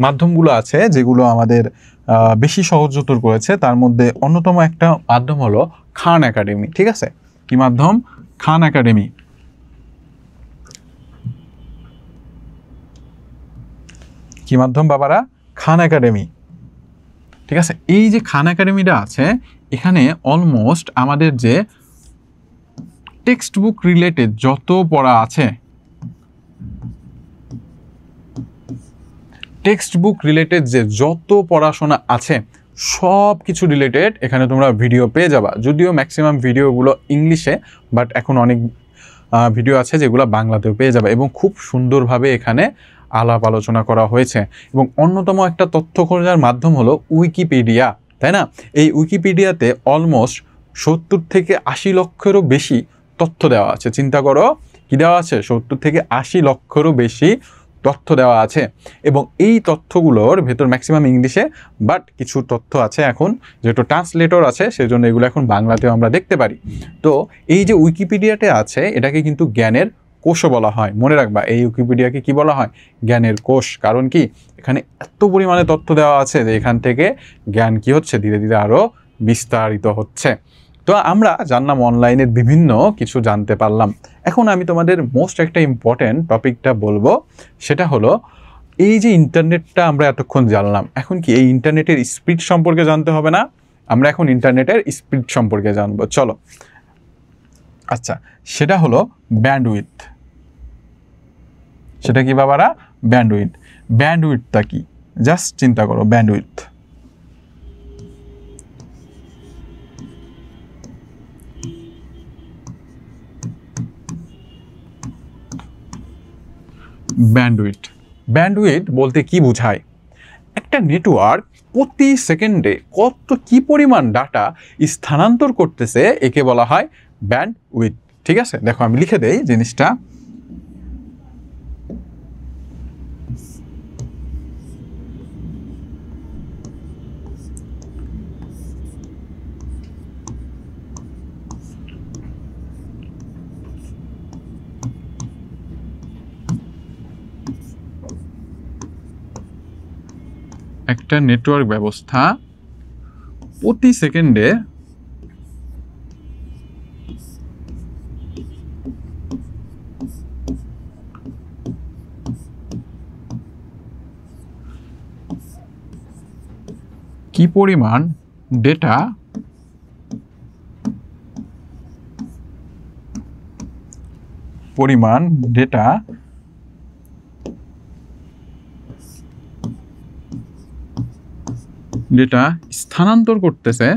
A: মাধ্যমগুলো আছে যেগুলো আমাদের বেশি সহজতর করেছে, তার মধ্যে অন্যতম একটা মাধ্যম হলো খান একাডেমি, ঠিক আছে? কি মাধ্যম? খান একাডেমি। কি মাধ্যম বাবারা? খান একাডেমি, ঠিক আছে? এই যে খান একাডেমিটা আছে, এখানে অলমোস্ট আমাদের যে টেক্সট বুক রিলেটেড যত পড়া আছে, টেক্সট বুক রিলেটেড যে যত পড়াশোনা আছে, সব কিছু রিলেটেড এখানে তোমরা ভিডিও পেয়ে যাবা। যদিও ম্যাক্সিমাম ভিডিওগুলো ইংলিশে, বাট এখন অনেক ভিডিও আছে যেগুলো বাংলাতেও পেয়ে যাবে, এবং খুব সুন্দরভাবে এখানে আলাপ আলোচনা করা হয়েছে। এবং অন্যতম একটা তথ্য খোঁজার মাধ্যম হলো উইকিপিডিয়া, তাই না? এই উইকিপিডিয়াতে অলমোস্ট 70 থেকে 80 লক্ষেরও বেশি তথ্য দেওয়া আছে। চিন্তা করো, কি দেওয়া আছে? 70 থেকে 80 লক্ষেরও বেশি তথ্য দেওয়া আছে। এবং এই তথ্যগুলোর ভেতর ম্যাক্সিমাম ইংলিশে, বাট কিছু তথ্য আছে এখন যেহেতু ট্রান্সলেটর আছে, সেজন্য এগুলো এখন বাংলাতেও আমরা দেখতে পারি। তো এই যে উইকিপিডিয়াতে আছে, এটাকে কিন্তু জ্ঞানের কোষও বলা হয়। মনে রাখবা, এই উইকিপিডিয়াকে কি বলা হয়? জ্ঞানের কোষ। কারণ কি, এখানে এত পরিমাণে তথ্য দেওয়া আছে যে এখান থেকে জ্ঞান কি হচ্ছে, ধীরে ধীরে আরও বিস্তারিত হচ্ছে। তো আমরা জানলাম, অনলাইনের বিভিন্ন কিছু জানতে পারলাম। এখন আমি তোমাদের মোস্ট একটা ইম্পর্টেন্ট টপিকটা বলবো, সেটা হলো এই যে ইন্টারনেটটা আমরা এতক্ষণ জানলাম, এখন কি এই ইন্টারনেটের স্পিড সম্পর্কে জানতে হবে না? আমরা এখন ইন্টারনেটের স্পিড সম্পর্কে জানবো, চলো। আচ্ছা, সেটা হলো ব্যান্ডউইথ। সেটা কি বাবারা? ব্যান্ডউইথ। ব্যান্ডউইথটা কি? জাস্ট চিন্তা করো, ব্যান্ডউইথ। ব্যান্ডউইথ, ব্যান্ডউইথ বলতে কি বোঝায়? একটা নেটওয়ার্ক প্রতি সেকেন্ডে কত কি পরিমাণ ডাটা স্থানান্তর করতেছে, একে বলা হয় ব্যান্ডউইথ, ঠিক আছে? দেখো আমি লিখে দেই জিনিসটা। একটা নেটওয়ার্ক ব্যবস্থা প্রতি সেকেন্ডে কি পরিমাণ ডেটা স্থানান্তর করতেছে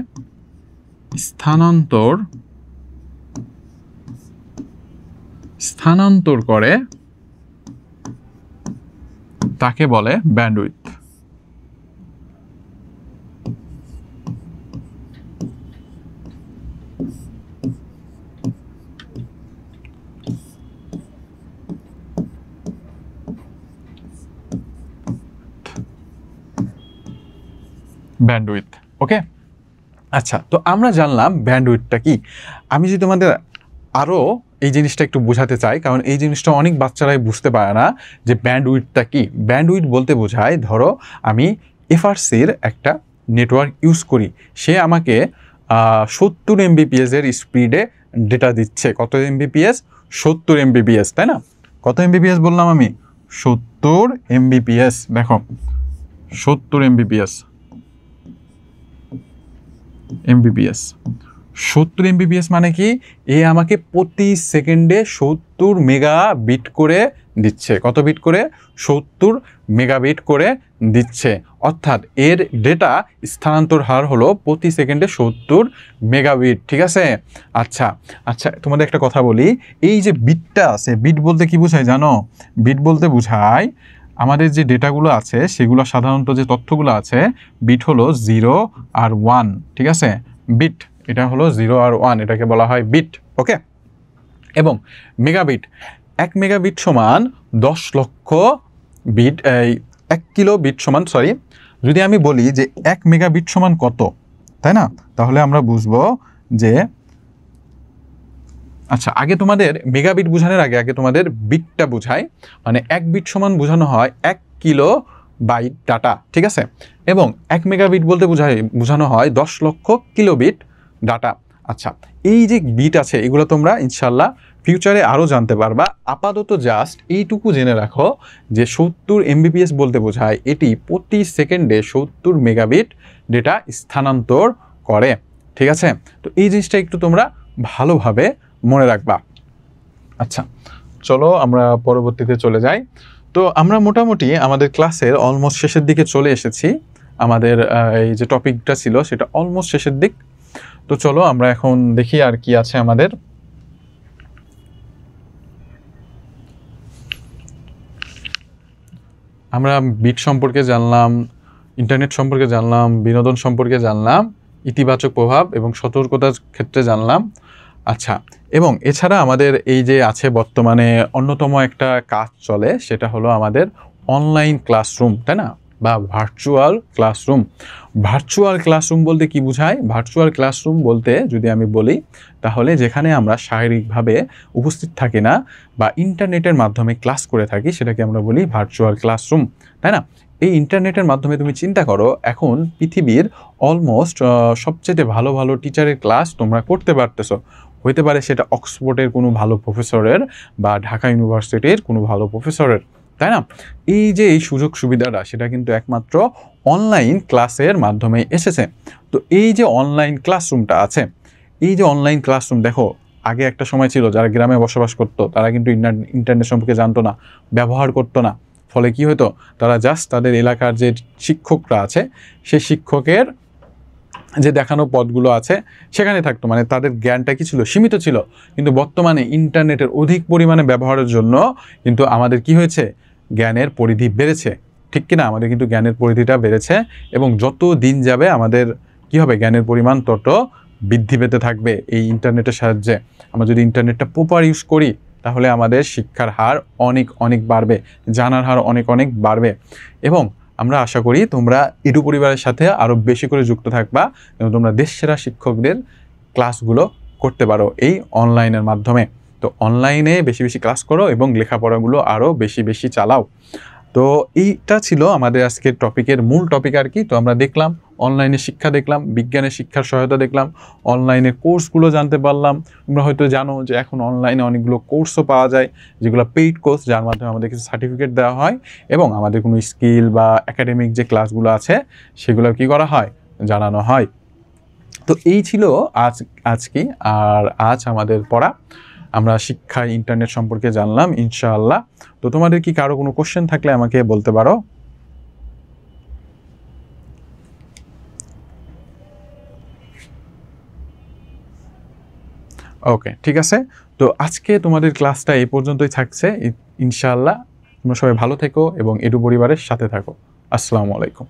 A: স্থানান্তর করে তাকে বলে ব্যান্ডউইথ। ব্যান্ডউইথ, ওকে। আচ্ছা, তো আমরা জানলাম ব্যান্ডউইথটা কি। আমি যদি তোমাদের আরও এই জিনিসটা একটু বোঝাতে চাই, কারণ এই জিনিসটা অনেক বাচ্চারাই বুঝতে পারে না যে ব্যান্ডউইথটা কি। ব্যান্ডউইথ বলতে বোঝায়, ধরো আমি এফআরসির একটা নেটওয়ার্ক ইউজ করি, সে আমাকে 70 MBPS এর স্পিডে ডেটা দিচ্ছে। কত MBPS? 70 MBPS, তাই না? কত MBPS বললাম আমি? 70 MBPS। দেখো 70 MBPS 70 MBPS মানে কি? এ আমাকে প্রতি সেকেন্ডে 70 মেগাবিট করে দিচ্ছে। কত বিট করে? 70 মেগাবিট করে দিচ্ছে। অর্থাৎ এর ডেটা স্থানান্তর হার হলো প্রতি সেকেন্ডে 70 মেগাবিট, ঠিক আছে? আচ্ছা, তোমাদের একটা কথা বলি, এই যে বিটটা আছে, বিট বলতে কি বোঝায় জানো? বিট বলতে বোঝায় আমাদের যে ডেটাগুলো আছে সেগুলো, সাধারণত যে তথ্যগুলো আছে, বিট হলো 0 আর 1, ঠিক আছে? বিট, এটা হলো 0 আর 1, এটাকে বলা হয় বিট, ওকে। এবং মেগাবিট, 1 মেগাবিট সমান 10 লক্ষ বিট, 1 কিলো বিট সমান, সরি, যদি আমি বলি যে 1 মেগাবিট সমান কত, তাই না? তাহলে আমরা বুঝবো যে, আচ্ছা, আগে তোমাদের মেগাবিট বোঝানোর আগে তোমাদের বিটটা বোঝায়, মানে 1 বিট সমান বোঝানো হয় 1 কিলো বাইট ডাটা, ঠিক আছে? এবং 1 মেগাবিট বলতে বোঝানো হয় 10 লক্ষ কিলোবিট ডাটা। আচ্ছা, এই যে বিট আছে এগুলো তোমরা ইনশাল্লাহ ফিউচারে আরও জানতে পারবা। আপাতত জাস্ট এইটুকু জেনে রাখো যে 70 MBPS বলতে বোঝায় এটি প্রতি সেকেন্ডে 70 মেগাবিট ডেটা স্থানান্তর করে, ঠিক আছে? তো এই জিনিসটা একটু তোমরা ভালোভাবে মনে রাখবা। আচ্ছা, চলো আমরা পরবর্তীতে চলে যাই। তো আমরা মোটামুটি আমাদের ক্লাসের অলমোস্ট শেষের দিকে চলে এসেছি। আমাদের এই যে টপিকটা ছিল সেটা অলমোস্ট শেষের দিক। তো চলো আমরা এখন দেখি আর কি আছে আমাদের। আমরা বিট সম্পর্কে জানলাম, ইন্টারনেট সম্পর্কে জানলাম, বিনোদন সম্পর্কে জানলাম, ইতিবাচক প্রভাব এবং সতর্কতার ক্ষেত্রে জানলাম। আচ্ছা, এবং এছাড়া আমাদের এই যে আছে বর্তমানে অন্যতম একটা কাজ চলে, সেটা হলো আমাদের অনলাইন ক্লাসরুম, তাই না? বা ভার্চুয়াল ক্লাসরুম। ভার্চুয়াল ক্লাসরুম বলতে কি বোঝায়? ভার্চুয়াল ক্লাসরুম বলতে যদি আমি বলি, তাহলে যেখানে আমরা শারীরিকভাবে উপস্থিত থাকি না বা ইন্টারনেটের মাধ্যমে ক্লাস করে থাকি, সেটাকে আমরা বলি ভার্চুয়াল ক্লাসরুম, তাই না? এই ইন্টারনেটের মাধ্যমে তুমি চিন্তা করো, এখন পৃথিবীর অলমোস্ট সবচেয়ে ভালো ভালো টিচারের ক্লাস তোমরা করতে পারতেছো। হইতে পারে সেটা অক্সফোর্ডের কোনো ভালো প্রফেসরের বা ঢাকা ইউনিভার্সিটির কোনো ভালো প্রফেসরের, তাই না? এই যে এই সুযোগ সুবিধাটা, সেটা কিন্তু একমাত্র অনলাইন ক্লাসের মাধ্যমে এসেছে। তো এই যে অনলাইন ক্লাসরুমটা আছে, এই যে অনলাইন ক্লাসরুম, দেখো আগে একটা সময় ছিল যারা গ্রামে বসবাস করতো তারা কিন্তু ইন্টারনেট সম্পর্কে জানতো না, ব্যবহার করতো না। ফলে কি হতো? তারা জাস্ট তাদের এলাকার যে শিক্ষকরা আছে সেই শিক্ষকের যে দেখানো পদগুলো আছে সেখানে থাকতো, মানে তাদের জ্ঞানটা কি ছিল? সীমিত ছিল। কিন্তু বর্তমানে ইন্টারনেটের অধিক পরিমাণে ব্যবহারের জন্য কিন্তু আমাদের কি হয়েছে? জ্ঞানের পরিধি বেড়েছে, ঠিক কিনা? আমাদের কিন্তু জ্ঞানের পরিধিটা বেড়েছে, এবং যত দিন যাবে আমাদের কি হবে? জ্ঞানের পরিমাণ তত বৃদ্ধি পেতে থাকবে এই ইন্টারনেটের সাহায্যে। আমরা যদি ইন্টারনেটটা প্রপার ইউজ করি তাহলে আমাদের শিক্ষার হার অনেক অনেক বাড়বে, জানার হার অনেক অনেক বাড়বে। এবং আমরা আশা করি তোমরা এডু পরিবারের সাথে আরও বেশি করে যুক্ত থাকবা এবং তোমরা দেশসেরা শিক্ষকদের ক্লাসগুলো করতে পারো এই অনলাইনের মাধ্যমে। তো অনলাইনে বেশি বেশি ক্লাস করো এবং লেখাপড়াগুলো আরও বেশি বেশি চালাও। তো এইটা ছিল আমাদের আজকের টপিকের মূল টপিক আর কি। তো আমরা দেখলাম অনলাইনে শিক্ষা, দেখলাম বিজ্ঞানের শিক্ষার সহায়তা, দেখলাম অনলাইনের কোর্সগুলো জানতে পারলাম। তোমরা হয়তো জানো যে এখন অনলাইনে অনেকগুলো কোর্সও পাওয়া যায়, যেগুলো পেইড কোর্স, যার মাধ্যমে আমাদের কিছু সার্টিফিকেট দেওয়া হয় এবং আমাদের কোনো স্কিল বা একাডেমিক যে ক্লাসগুলো আছে সেগুলো কি করা হয়? জানানো হয়। তো এই ছিল আজকে। আর আজ আমাদের পড়া, আমরা শিক্ষায় ইন্টারনেট সম্পর্কে জানলাম ইনশাআল্লাহ। তো তোমাদের কি কারো কোনো কোশ্চেন থাকলে আমাকে বলতে পারো। ওকে, ঠিক আছে। তো আজকে তোমাদের ক্লাসটা এই পর্যন্তই থাকছে ইনশাআল্লাহ। তোমরা সবাই ভালো থেকো এবং এডু পরিবারের সাথে থাকো। আসসালামু আলাইকুম।